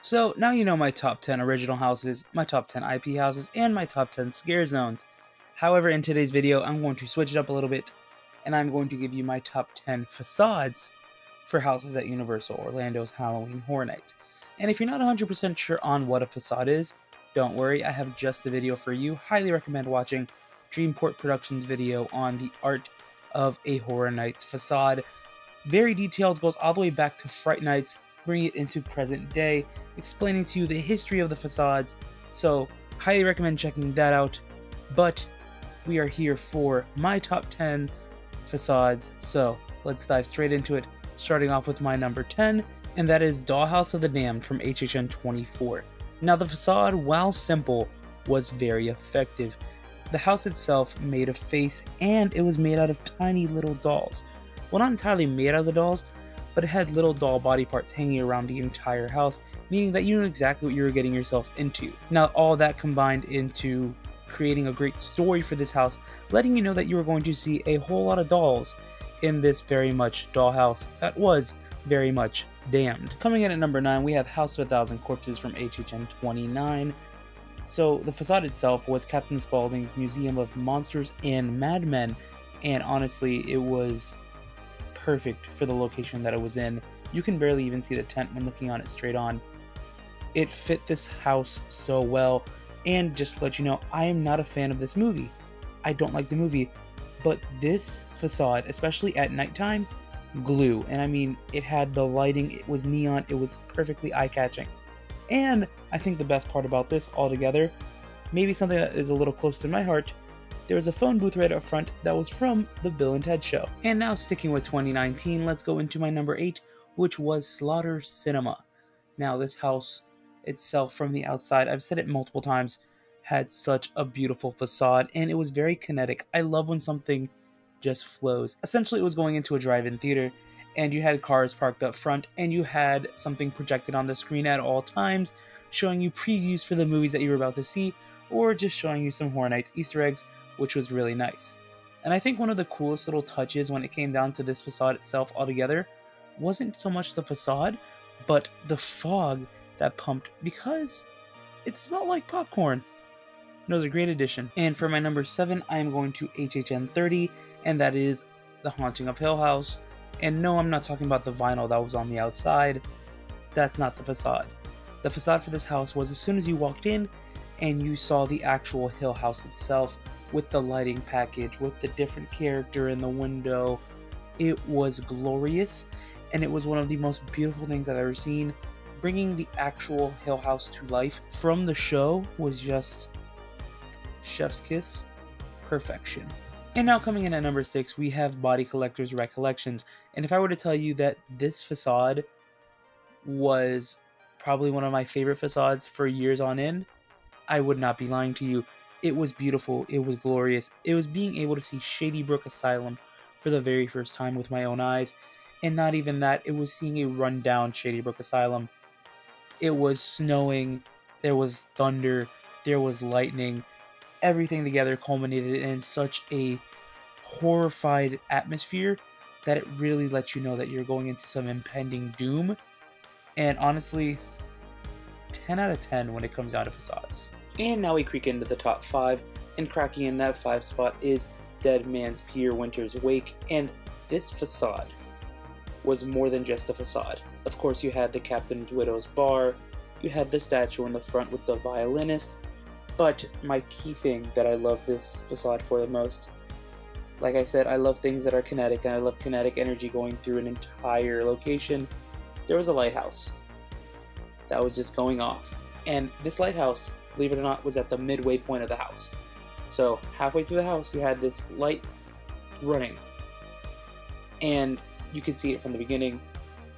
So now you know my top 10 original houses, my top 10 IP houses, and my top 10 scare zones. However, in today's video, I'm going to switch it up a little bit, and I'm going to give you my top 10 facades for houses at Universal Orlando's Halloween Horror Nights. And if you're not 100% sure on what a facade is, don't worry, I have just the video for you. Highly recommend watching Dreamport Productions video on the art of a Horror Nights facade. Very detailed, goes all the way back to Fright Nights, bringing it into present day, explaining to you the history of the facades. So highly recommend checking that out. But we are here for my top 10 facades, so let's dive straight into it, starting off with my number 10, and that is Dollhouse of the Damned from HHN 24. Now the facade, while simple, was very effective. The house itself made a face, and it was made out of tiny little dolls. Well, not entirely made out of the dolls, but it had little doll body parts hanging around the entire house, meaning that you knew exactly what you were getting yourself into. Now all that combined into creating a great story for this house, letting you know that you were going to see a whole lot of dolls in this very much dollhouse that was very much damned. Coming in at number 9, we have House of 1,000 Corpses from HHN 29. So the facade itself was Captain Spaulding's Museum of Monsters and Madmen, and honestly it was perfect for the location that it was in. You can barely even see the tent when looking on it straight on. It fit this house so well, and just to let you know, I am not a fan of this movie. I don't like the movie, but this facade, especially at nighttime, glue. And I mean, it had the lighting, it was neon, it was perfectly eye-catching. And I think the best part about this altogether, maybe something that is a little close to my heart, there was a phone booth right up front that was from the Bill and Ted show. And now sticking with 2019, let's go into my number 8, which was Slaughter Cinema. Now this house itself from the outside, I've said it multiple times, had such a beautiful facade, and it was very kinetic. I love when something just flows. Essentially it was going into a drive-in theater, and you had cars parked up front, and you had something projected on the screen at all times, showing you previews for the movies that you were about to see, or just showing you some Horror Nights Easter eggs, which was really nice. And I think one of the coolest little touches when it came down to this facade itself altogether wasn't so much the facade, but the fog that pumped, because it smelled like popcorn. It was a great addition. And for my number 7, I am going to HHN 30, and that is The Haunting of Hill House. And no, I'm not talking about the vinyl that was on the outside. That's not the facade. The facade for this house was as soon as you walked in and you saw the actual Hill House itself, with the lighting package, with the different character in the window. It was glorious, and it was one of the most beautiful things I've ever seen. Bringing the actual Hill House to life from the show was just chef's kiss perfection. And now coming in at number 6, we have Body Collector's Recollections. And if I were to tell you that this facade was probably one of my favorite facades for years on end, I would not be lying to you. It was beautiful, it was glorious. It was being able to see Shady Brook Asylum for the very first time with my own eyes. And not even that, it was seeing a rundown Shady Brook Asylum. It was snowing, there was thunder, there was lightning. Everything together culminated in such a horrified atmosphere that it really lets you know that you're going into some impending doom. And honestly, 10 out of 10 when it comes down to facades. And now we creak into the top 5, and cracking in that 5 spot is Dead Man's Pier Winter's Wake. And this facade was more than just a facade. Of course, you had the Captain's Widow's Bar, you had the statue in the front with the violinist, but my key thing that I love this facade for the most, like I said, I love things that are kinetic, and I love kinetic energy going through an entire location. There was a lighthouse that was just going off, and this lighthouse, believe it or not, was at the midway point of the house. So halfway through the house, you had this light running, and you could see it from the beginning,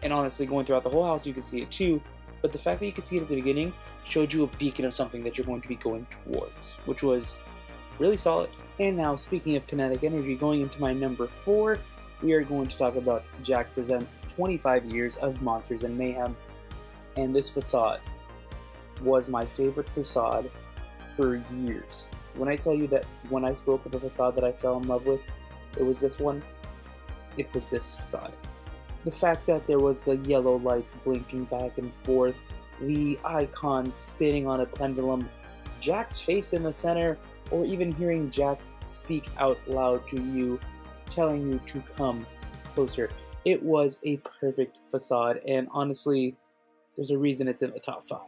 and honestly going throughout the whole house you could see it too, but the fact that you could see it at the beginning showed you a beacon of something that you're going to be going towards, which was really solid. And now, speaking of kinetic energy, going into my number 4, we are going to talk about Jack Presents 25 Years of Monsters and Mayhem. And this facade was my favorite facade for years. When I tell you that when I spoke of the facade that I fell in love with, it was this one. It was this facade. The fact that there was the yellow lights blinking back and forth, the icon spinning on a pendulum, Jack's face in the center, or even hearing Jack speak out loud to you, telling you to come closer. It was a perfect facade, and honestly, there's a reason it's in the top 5.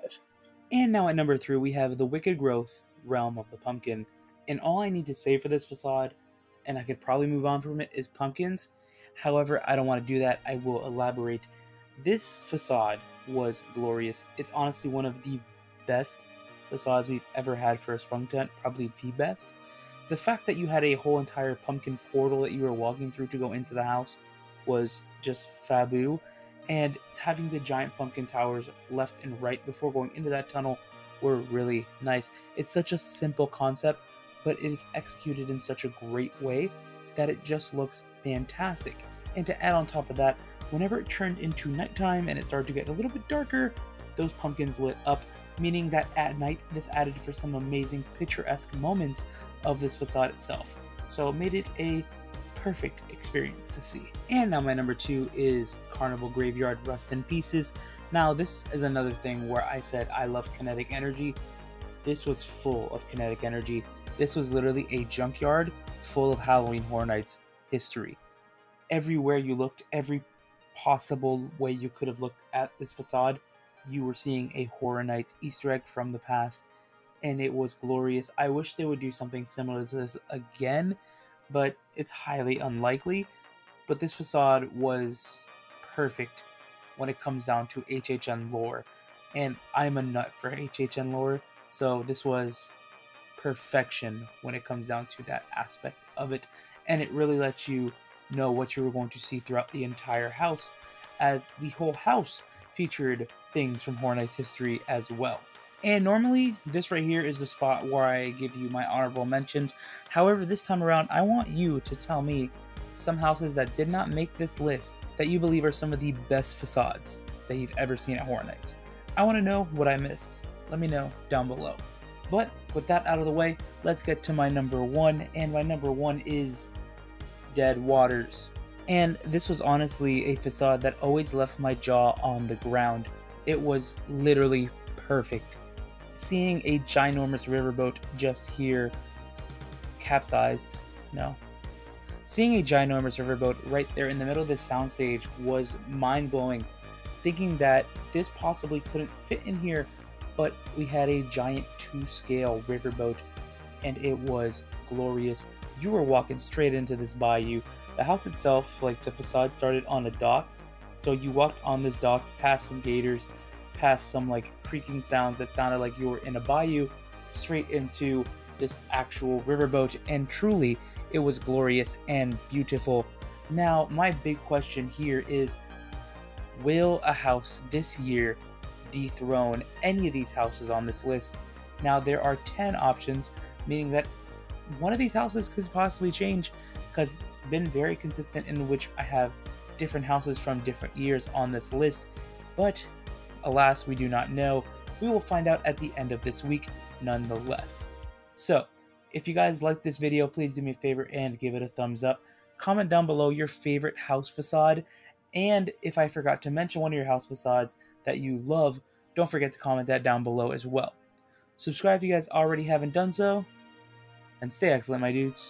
And now at number 3, we have the Wicked Growth Realm of the Pumpkin. And all I need to say for this facade, and I could probably move on from it, is pumpkins. However, I don't want to do that. I will elaborate. This facade was glorious. It's honestly one of the best facades we've ever had for a sprung tent, probably the best. The fact that you had a whole entire pumpkin portal that you were walking through to go into the house was just fabu, and having the giant pumpkin towers left and right before going into that tunnel were really nice. It's such a simple concept, but it is executed in such a great way that it just looks fantastic. And to add on top of that, whenever it turned into nighttime and it started to get a little bit darker, those pumpkins lit up, meaning that at night this added for some amazing picturesque moments of this facade itself. So it made it a perfect experience to see. And now my number 2 is Carnival Graveyard Rust in Pieces. Now this is another thing where I said I love kinetic energy. This was full of kinetic energy. This was literally a junkyard full of Halloween Horror Nights history. Everywhere you looked, every possible way you could have looked at this facade, you were seeing a Horror Nights Easter egg from the past, and it was glorious. I wish they would do something similar to this again, but it's highly unlikely. But this facade was perfect when it comes down to HHN lore, and I'm a nut for HHN lore, so this was perfection when it comes down to that aspect of it, and it really lets you know what you were going to see throughout the entire house, as the whole house featured things from Horror Nights history as well. And normally this right here is the spot where I give you my honorable mentions. However, this time around I want you to tell me some houses that did not make this list that you believe are some of the best facades that you've ever seen at Horror Nights. I want to know what I missed. Let me know down below. But with that out of the way, let's get to my number 1, and my number 1 is Dead Waters. And this was honestly a facade that always left my jaw on the ground. It was literally perfect. Seeing a ginormous riverboat just here capsized, no. Seeing a ginormous riverboat right there in the middle of this soundstage was mind-blowing. Thinking that this possibly couldn't fit in here, but we had a giant 2-scale riverboat, and it was glorious. You were walking straight into this bayou. The house itself, like the facade, started on a dock, so you walked on this dock past some gators, past some like creaking sounds that sounded like you were in a bayou, straight into this actual riverboat, and truly it was glorious and beautiful. Now my big question here is, will a house this year dethrone any of these houses on this list? Now there are 10 options, meaning that one of these houses could possibly change, because it's been very consistent in which I have different houses from different years on this list, but alas, we do not know. We will find out at the end of this week nonetheless. So if you guys like this video, please do me a favor and give it a thumbs up. Comment down below your favorite house facade, and if I forgot to mention one of your house facades that you love, don't forget to comment that down below as well. Subscribe if you guys already haven't done so, and stay excellent, my dudes.